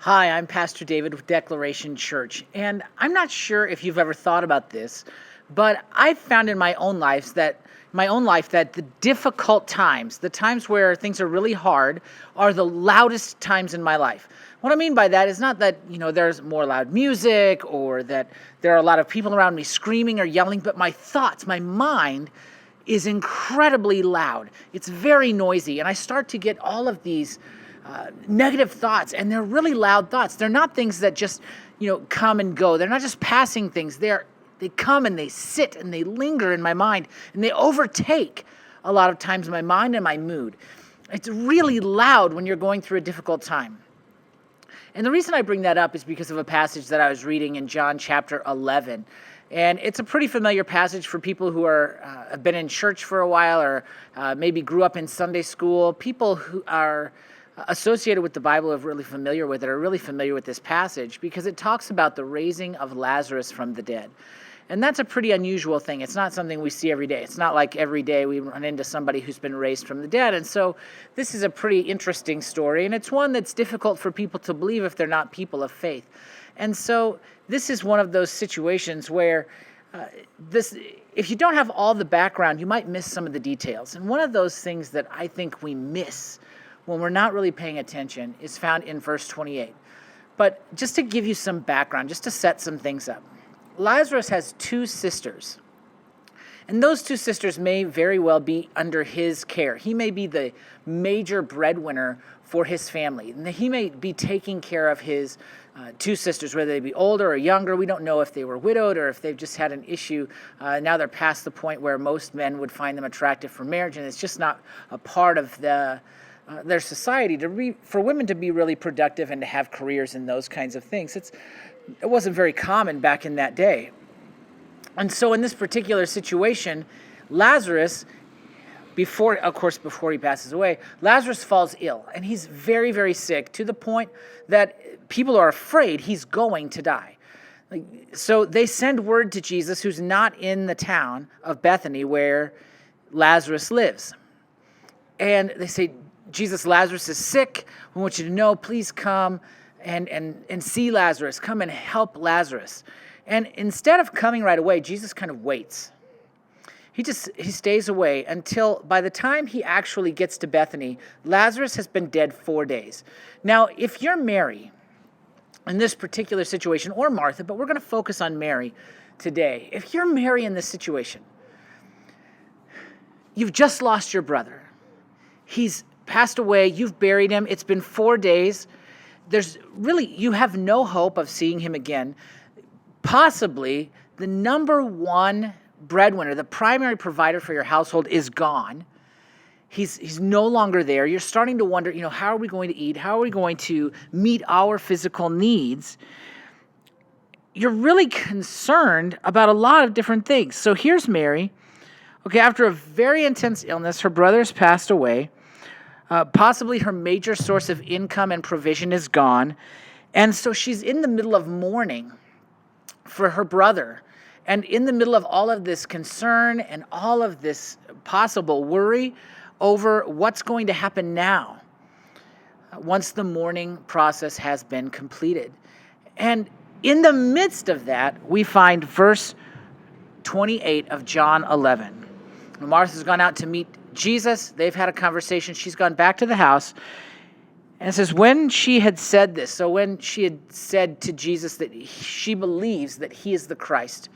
Hi, I'm Pastor David with Declaration Church, and I'm not sure if you've ever thought about this, but I've found in my own life that the difficult times, the times where things are really hard, are the loudest times in my life. What I mean by that is not that, there's more loud music or that there are a lot of people around me screaming or yelling, but my thoughts, my mind is incredibly loud. It's very noisy, and I start to get all of these negative thoughts, and they're really loud thoughts. They're not things that just, come and go. They're not just passing things. They come and they sit and they linger in my mind, and they overtake a lot of times my mind and my mood. It's really loud when you're going through a difficult time. And the reason I bring that up is because of a passage that I was reading in John chapter 11. And it's a pretty familiar passage for people who have been in church for a while, or maybe grew up in Sunday school. People who are associated with the Bible are really familiar with this passage, because it talks about the raising of Lazarus from the dead. And that's a pretty unusual thing. It's not something we see every day. It's not like every day we run into somebody who's been raised from the dead. And so this is a pretty interesting story, and it's one that's difficult for people to believe if they're not people of faith. And so this is one of those situations where if you don't have all the background, you might miss some of the details. And one of those things that I think we miss when we're not really paying attention is found in verse 28. But just to give you some background, just to set some things up, Lazarus has two sisters. And those two sisters may very well be under his care. He may be the major breadwinner for his family. And he may be taking care of his two sisters, whether they be older or younger. We don't know if they were widowed or if they've just had an issue. Now they're past the point where most men would find them attractive for marriage, and it's just not a part of their society for women to be really productive and to have careers and those kinds of things. It wasn't very common back in that day. And so in this particular situation, Lazarus, before he passes away, Lazarus falls ill, and he's very, very sick, to the point that people are afraid he's going to die. So they send word to Jesus, who's not in the town of Bethany where Lazarus lives. And they say, Jesus, Lazarus is sick. We want you to know, please come and see Lazarus. Come and help Lazarus. And instead of coming right away, Jesus kind of waits. He stays away until by the time he actually gets to Bethany, Lazarus has been dead 4 days. Now, if you're Mary in this particular situation, or Martha, but we're going to focus on Mary today. If you're Mary in this situation, you've just lost your brother. He's passed away. You've buried him. It's been 4 days. You have no hope of seeing him again. Possibly the number one breadwinner, the primary provider for your household, is gone. He's no longer there. You're starting to wonder, how are we going to eat? How are we going to meet our physical needs? You're really concerned about a lot of different things. So here's Mary. Okay, after a very intense illness, her brother's passed away. Possibly her major source of income and provision is gone. And so she's in the middle of mourning for her brother. And in the middle of all of this concern and all of this possible worry over what's going to happen now, once the mourning process has been completed. And in the midst of that, we find verse 28 of John 11. Martha's gone out to meet Jesus. They've had a conversation. She's gone back to the house. And it says, when she had said this, so when she had said to Jesus that she believes that he is the Christ,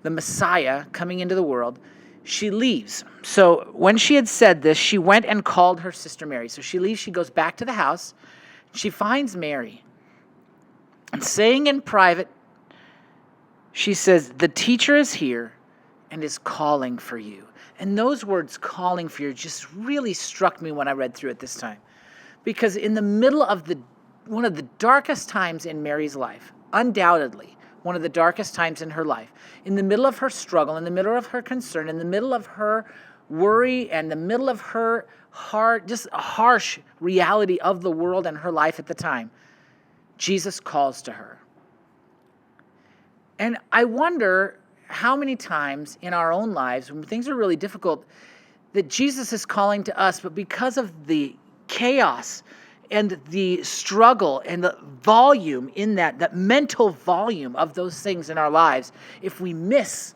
the Messiah coming into the world, she leaves. So when she had said this, she went and called her sister Mary. So she leaves, she goes back to the house. She finds Mary. And saying in private, she says, the teacher is here and is calling for you. And those words, calling for you, just really struck me when I read through it this time. Because in the middle of one of the darkest times in Mary's life, undoubtedly one of the darkest times in her life, in the middle of her struggle, in the middle of her concern, in the middle of her worry, and the middle of her just a harsh reality of the world and her life at the time, Jesus calls to her. And I wonder how many times in our own lives, when things are really difficult, that Jesus is calling to us, but because of the chaos and the struggle and the volume in that mental volume of those things in our lives, if we miss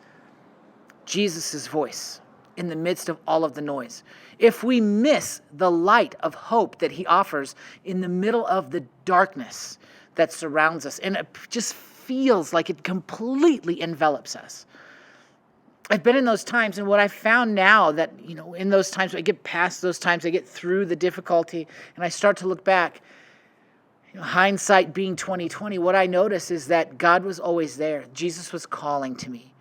Jesus' voice in the midst of all of the noise, if we miss the light of hope that he offers in the middle of the darkness that surrounds us, and it just feels like it completely envelops us. I've been in those times, and what I found now that, in those times, I get past those times, I get through the difficulty, and I start to look back, hindsight being 2020, what I notice is that God was always there. Jesus was calling to me,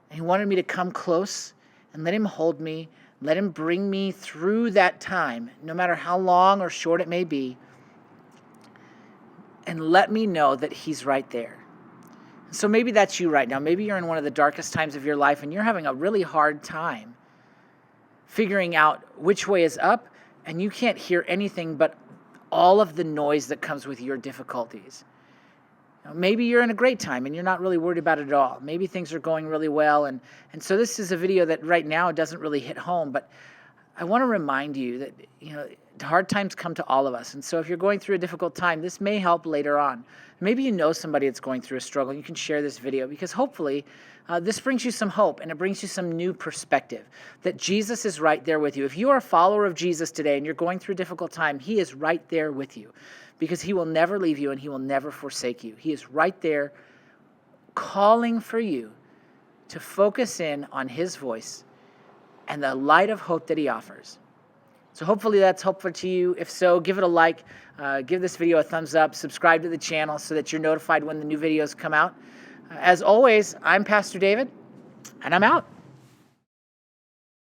and he wanted me to come close and let him hold me, let him bring me through that time, no matter how long or short it may be, and let me know that he's right there. So maybe that's you right now. Maybe you're in one of the darkest times of your life and you're having a really hard time figuring out which way is up, and you can't hear anything but all of the noise that comes with your difficulties. Maybe you're in a great time and you're not really worried about it at all. Maybe things are going really well. And so this is a video that right now doesn't really hit home, but I want to remind you that, hard times come to all of us. And so if you're going through a difficult time, this may help later on. Maybe you know somebody that's going through a struggle. You can share this video because hopefully this brings you some hope and it brings you some new perspective that Jesus is right there with you. If you are a follower of Jesus today and you're going through a difficult time, he is right there with you because he will never leave you and he will never forsake you. He is right there calling for you to focus in on his voice and the light of hope that he offers. So hopefully that's helpful to you. If so, give it a like, give this video a thumbs up, subscribe to the channel so that you're notified when the new videos come out. As always, I'm Pastor David, and I'm out.